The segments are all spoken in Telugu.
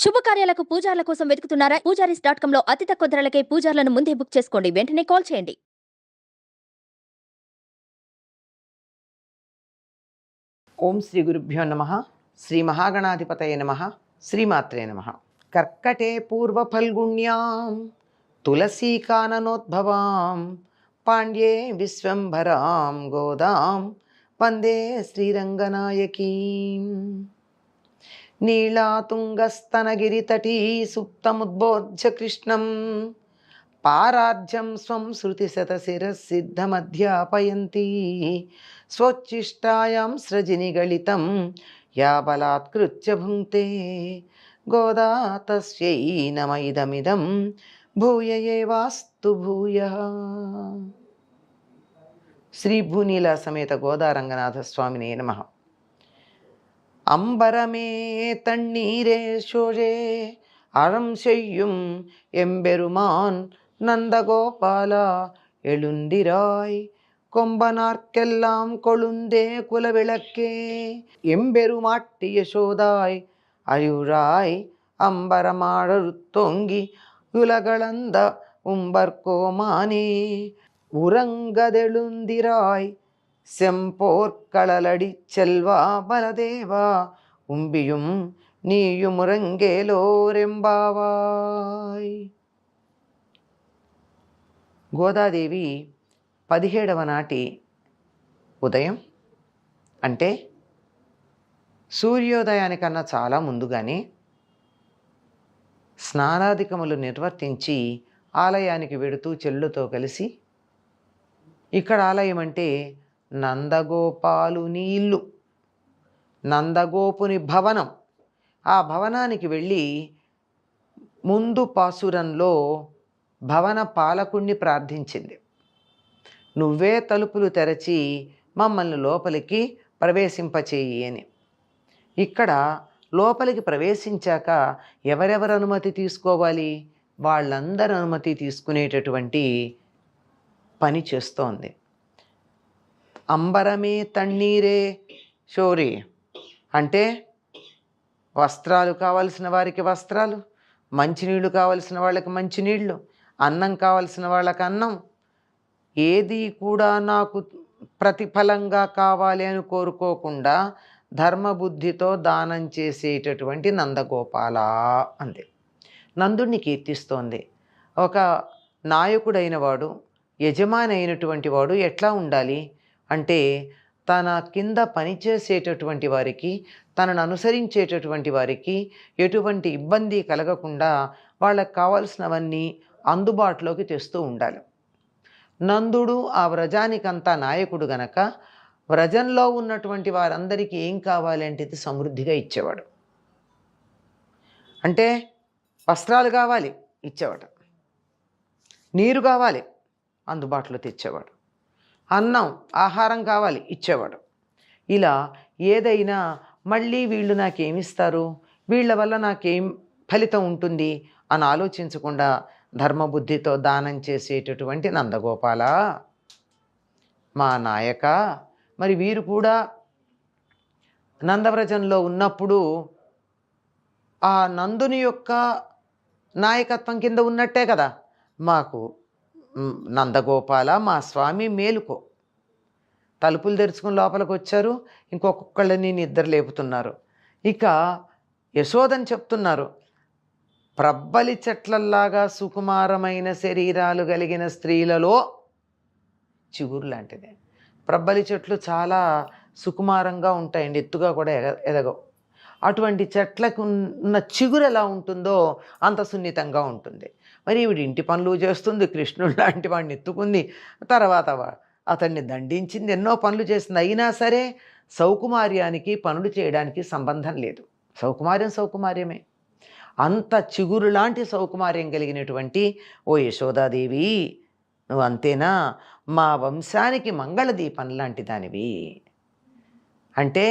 శుభకార్యాలకు పూజార్ల కోసం వెతుకుతున్నారా? పూజారీస్.com లో అతి తక్కువ ధరలకే పూజార్లను ముందే బుక్ చేసుకోండి. వెంటనే కాల్ చేయండి. ఓం శ్రీ గురుభ్యో నమః. శ్రీ మహాగణాధిపతయ నమః. శ్రీమాత్రే నమః. కర్కటే పూర్వ ఫల్గుణ్యాం తులసీకాననోద్భవాం పాండ్యే విశ్వంభరాం గోదాం వందే శ్రీరంగనాయకీం. నీళాతుంగస్తనగిరితటీ సుప్తముద్బోధ్య కృష్ణం పారార్జం స్వం శృతిశతశిరసిద్ధమధ్యాపయంతి స్వోచ్ఛిష్టాయాం సృజినిగళితం యా బలాత్కృత్య భుంక్తే గోదా తస్యై నమ ఇదమిదం భూయ ఏవాస్తు భూయః. శ్రీ భూనీలా సమేత గోదారంగనాథ స్వామినే నమః. அம்பரமே தண்ணீரே சோழே அறம் செய்யும் எம்பெருமான் நந்தகோபாலா எழுந்திராய் கொம்பனார்க்கெல்லாம் கொழுந்தே குலவிளக்கே எம்பெருமாட்டி யசோதாய் அயுழாய் அம்பரமாழருத்தோங்கி உலகளந்த உம்பர்கோமானே உறங்கதெழுந்திராய் செம்போர்களலடி செல்வா பலதேவா உம்பியும் నీయుమురంగేలోరెంబావాయ్. గోదాదేవి 17వ నాటి ఉదయం అంటే సూర్యోదయానికన్నా చాలా ముందుగానే స్నానాధికములు నిర్వర్తించి ఆలయానికి వెడుతూ చెల్లుతో కలిసి, ఇక్కడ ఆలయం అంటే నందగోపాలుని ఇల్లు, నందగోపుని భవనం. ఆ భవనానికి వెళ్ళి ముందు పాసురంలో భవన పాలకుణ్ణి ప్రార్థించింది. నువ్వే తలుపులు తెరచి మమ్మల్ని లోపలికి ప్రవేశింపచేయి అని. ఇక్కడ లోపలికి ప్రవేశించాక ఎవరెవరు అనుమతి తీసుకోవాలి? వాళ్ళందరూ అనుమతి తీసుకునేటటువంటి పని చేస్తోంది. అంబరమే తన్నీరే శౌరి అంటే వస్త్రాలు కావలసిన వారికి వస్త్రాలు, మంచినీళ్ళు కావలసిన వాళ్ళకి మంచినీళ్ళు, అన్నం కావలసిన వాళ్ళకి అన్నం, ఏది కూడా నాకు ప్రతిఫలంగా కావాలి అని కోరుకోకుండా ధర్మబుద్ధితో దానం చేసేటటువంటి నందగోపాల అంది. నందుడిని కీర్తిస్తోంది. ఒక నాయకుడైన వాడు, యజమాని అయినటువంటి వాడు ఎట్లా ఉండాలి అంటే, తన కింద పనిచేసేటటువంటి వారికి, తనను అనుసరించేటటువంటి వారికి ఎటువంటి ఇబ్బంది కలగకుండా వాళ్ళకు కావాల్సినవన్నీ అందుబాటులోకి తెస్తూ ఉండాలి. నందుడు ఆ వ్రజానికంతా నాయకుడు గనక వ్రజంలో ఉన్నటువంటి వారందరికీ ఏం కావాలంటే ఇది సమృద్ధిగా ఇచ్చేవాడు. అంటే వస్త్రాలు కావాలి ఇచ్చేవాడు, నీరు కావాలి అందుబాటులో తెచ్చేవాడు, అన్నం ఆహారం కావాలి ఇచ్చేవాడు. ఇలా ఏదైనా మళ్ళీ వీళ్ళు నాకేమిస్తారు, వీళ్ళ వల్ల నాకేం ఫలితం ఉంటుంది అని ఆలోచించకుండా ధర్మబుద్ధితో దానం చేసేటటువంటి నందగోపాల మా నాయక. మరి వీరు కూడా నందవ్రజంలో ఉన్నప్పుడు ఆ నందుని యొక్క నాయకత్వం కింద ఉన్నట్టే కదా. మాకు నందగోపాల మా స్వామి మేలుకో. తలుపులు తెరుచుకుని లోపలికి వచ్చారు, ఇంకొకళ్ళని నిద్ర లేపుతున్నారు. ఇక యశోదని చెప్తున్నారు, ప్రబ్బలి చెట్లల్లాగా సుకుమారమైన శరీరాలు కలిగిన స్త్రీలలో చిగురు లాంటిదే. ప్రబ్బలి చెట్లు చాలా సుకుమారంగా ఉంటాయండి, ఎత్తుగా కూడా ఎదగవు. అటువంటి చెట్లకు ఉన్న చిగురు ఎలా ఉంటుందో అంత సున్నితంగా ఉంటుంది. మరి ఈవిడ ఇంటి పనులు చేస్తుంది, కృష్ణుడు లాంటి వాడిని ఎత్తుకుంది, తర్వాత అతన్ని దండించింది, ఎన్నో పనులు చేసింది. అయినా సరే సౌకుమార్యానికి పనులు చేయడానికి సంబంధం లేదు. సౌకుమార్యం సౌకుమార్యమే. అంత చిగురు లాంటి సౌకుమార్యం కలిగినటువంటి ఓ యశోదాదేవి, నువ్వు అంతేనా? మా వంశానికి మంగళదీపం లాంటి దానివి. అంటే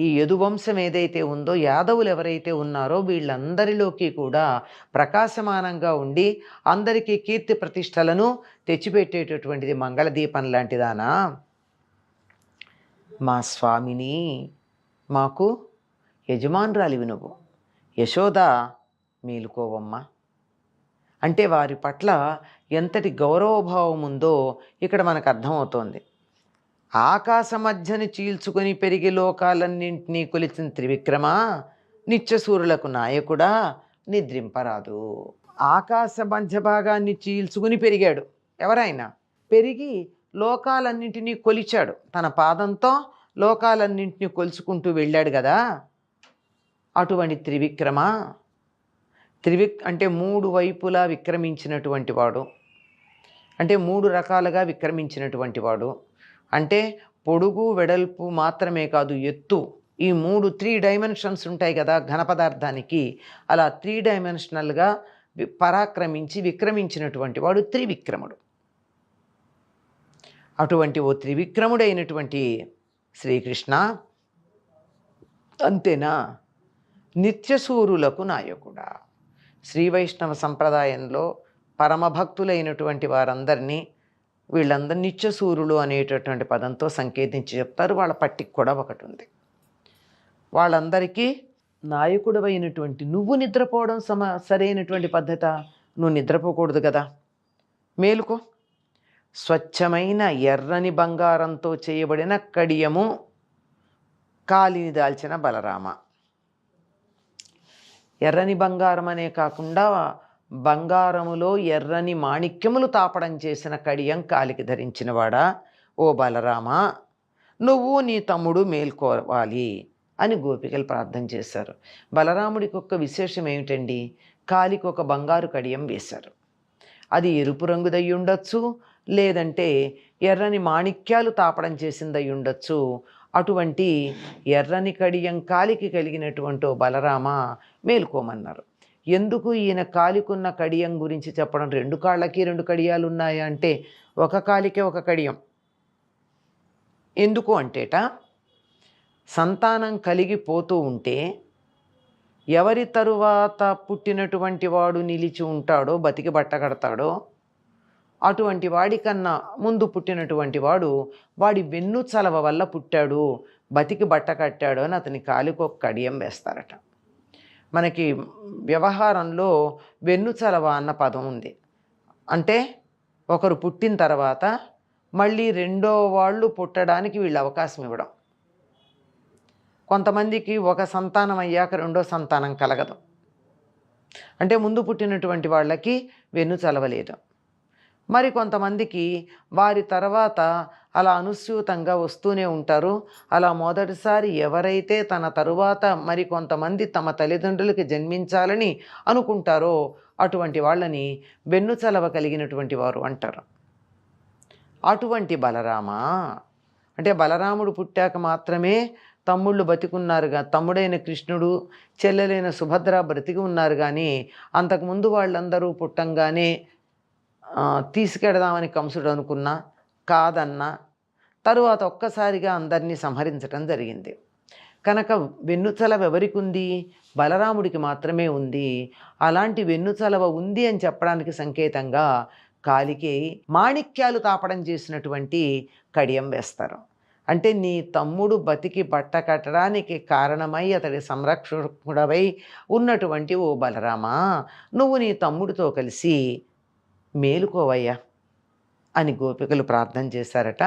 ఈ యదువంశం ఏదైతే ఉందో, యాదవులు ఎవరైతే ఉన్నారో వీళ్ళందరిలోకి కూడా ప్రకాశమానంగా ఉండి అందరికీ కీర్తి ప్రతిష్టలను తెచ్చిపెట్టేటటువంటిది మంగళదీపం లాంటిదానా? మా స్వామిని మాకు యజమానురాలివి నువ్వు. యశోద మేలుకోవమ్మా. అంటే వారి పట్ల ఎంతటి గౌరవభావం ఉందో ఇక్కడ మనకు అర్థమవుతోంది. ఆకాశ మధ్యని చీల్చుకొని పెరిగి లోకాలన్నింటినీ కొలిచిన త్రివిక్రమ, నిత్యసూరులకు నాయకుడా, నిద్రింపరాదు. ఆకాశ మధ్య భాగాన్ని చీల్చుకుని పెరిగాడు ఎవరైనా, పెరిగి లోకాలన్నింటినీ కొలిచాడు. తన పాదంతో లోకాలన్నింటినీ కొలుచుకుంటూ వెళ్ళాడు కదా, అటువంటి త్రివిక్రమ. అంటే 3 వైపులా విక్రమించినటువంటి వాడు, అంటే 3 రకాలుగా విక్రమించినటువంటి వాడు. అంటే పొడుగు వెడల్పు మాత్రమే కాదు, ఎత్తు, ఈ 3 డైమెన్షన్స్ ఉంటాయి కదా ఘన పదార్థానికి. అలా 3 డైమెన్షనల్గా పరాక్రమించి విక్రమించినటువంటి వాడు త్రివిక్రముడు. అటువంటి ఓ త్రివిక్రముడైనటువంటి శ్రీకృష్ణ, అంతేనా, నిత్యసూరులకు నాయకుడా. శ్రీ వైష్ణవ సంప్రదాయంలో పరమభక్తులైనటువంటి వారందరినీ వీళ్ళందరూ నిత్యసూరులు అనేటటువంటి పదంతో సంకేతించి చెప్తారు. వాళ్ళ పట్టిక కూడా ఒకటి ఉంది. వాళ్ళందరికీ నాయకుడవైనటువంటి నువ్వు నిద్రపోవడం సరైనటువంటి పద్ధత. నువ్వు నిద్రపోకూడదు కదా, మేలుకో. స్వచ్ఛమైన ఎర్రని బంగారంతో చేయబడిన కడియము కాలిని దాల్చిన బలరామ. ఎర్రని బంగారం అనే కాకుండా బంగారములో ఎర్రని మాణిక్యములు తాపడం చేసిన కడియం కాలికి ధరించినవాడా, ఓ బలరామ, నువ్వు నీ తమ్ముడు మేల్కోవాలి అని గోపికలు ప్రార్థన చేశారు. బలరాముడికి ఒక విశేషం ఏమిటండి, కాలికి ఒక బంగారు కడియం వేశారు. అది ఎరుపు రంగుదై ఉండొచ్చు, లేదంటే ఎర్రని మాణిక్యాలు తాపడం చేసిందై ఉండొచ్చు. అటువంటి ఎర్రని కడియం కాలికి కలిగినటువంటి బలరామ మేలుకోమన్నారు. ఎందుకు ఈయన కాలికున్న కడియం గురించి చెప్పడం? 2 కాళ్ళకి 2 కడియాలు ఉన్నాయా అంటే ఒక కాలికే ఒక కడియం. ఎందుకు అంటేట, సంతానం కలిగిపోతూ ఉంటే ఎవరి తరువాత పుట్టినటువంటి వాడు నిలిచి ఉంటాడో, బతికి బట్టకడతాడో, అటువంటి వాడికన్నా ముందు పుట్టినటువంటి వాడు వాడి వెన్ను చలవ వల్ల పుట్టాడు, బతికి బట్ట కట్టాడు అని అతని కాలికి ఒక కడియం వేస్తారట. మనకి వ్యవహారంలో వెన్ను చలవ అన్న పదం ఉంది. అంటే ఒకరు పుట్టిన తర్వాత మళ్ళీ రెండో వాళ్ళు పుట్టడానికి వీళ్ళు అవకాశం ఇవ్వడం. కొంతమందికి ఒక సంతానం అయ్యాక రెండో సంతానం కలగదు. అంటే ముందు పుట్టినటువంటి వాళ్ళకి వెన్ను చలవలేదు. మరి కొంతమందికి వారి తర్వాత అలా అనుస్యూతంగా వస్తూనే ఉంటారు. అలా మొదటిసారి ఎవరైతే తన తరువాత మరి కొంతమంది తమ తల్లిదండ్రులకి జన్మించాలని అనుకుంటారో అటువంటి వాళ్ళని వెన్ను చలవ కలిగినటువంటి వారు అంటారు. అటువంటి బలరామ, అంటే బలరాముడు పుట్టాక మాత్రమే తమ్ముళ్ళు బతికున్నారుగా, తమ్ముడైన కృష్ణుడు, చెల్లెలైన సుభద్ర బ్రతికి ఉన్నారు. కానీ అంతకుముందు వాళ్ళందరూ పుట్టంగానే తీసుకెడదామని కంసుడు అనుకున్నా, కాదన్నా, తరువాత ఒక్కసారిగా అందరినీ సంహరించటం జరిగింది. కనుక వెన్నుచలవ ఎవరికి ఉంది? బలరాముడికి మాత్రమే ఉంది. అలాంటి వెన్నుచలవ ఉంది అని చెప్పడానికి సంకేతంగా కాలికి మాణిక్యాలు తాపడం చేసినటువంటి కడియం వేస్తారు. అంటే నీ తమ్ముడు బతికి బట్ట కట్టడానికి కారణమై అతడి సంరక్షకుడవై ఉన్నటువంటి ఓ బలరామా, నువ్వు నీ తమ్ముడితో కలిసి మేలుకోవయ్యా అని గోపికలు ప్రార్థన చేశారట.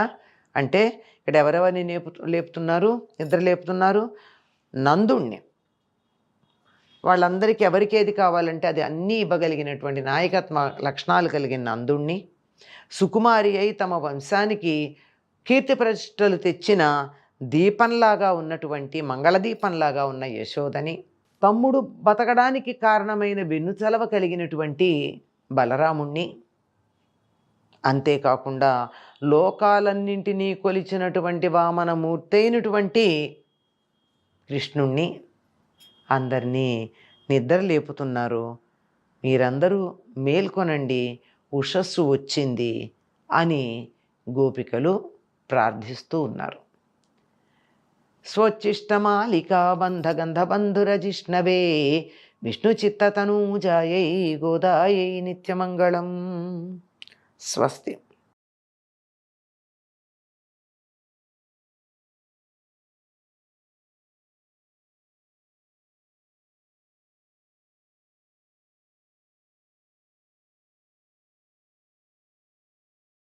అంటే ఇక్కడ ఎవరెవరిని లేపుతున్నారు? నిద్ర లేపుతున్నారు నందుణ్ణి. వాళ్ళందరికీ ఎవరికి ఏది కావాలంటే అది అన్నీ ఇవ్వగలిగినటువంటి నాయకత్వ లక్షణాలు కలిగిన నందుణ్ణి, సుకుమారి అయి తమ వంశానికి కీర్తి ప్రతిష్టలు తెచ్చిన దీపంలాగా ఉన్నటువంటి మంగళదీపంలాగా ఉన్న యశోదని, తమ్ముడు బతకడానికి కారణమైన వెన్నుచలవ కలిగినటువంటి బలరాముణ్ణి, అంతేకాకుండా లోకాలన్నింటినీ కొలిచినటువంటి వామనమూర్తి అయినటువంటి కృష్ణుణ్ణి అందరినీ నిద్ర లేపుతున్నారు. మీరందరూ మేల్కొనండి, ఉషస్సు వచ్చింది అని గోపికలు ప్రార్థిస్తూ ఉన్నారు. స్వచ్చిష్టమాలికా బంధగంధబంధురజిష్ణవే విష్ణుచిత్తతనూజాయై గోదాయై నిత్యమంగళం. స్వస్తి.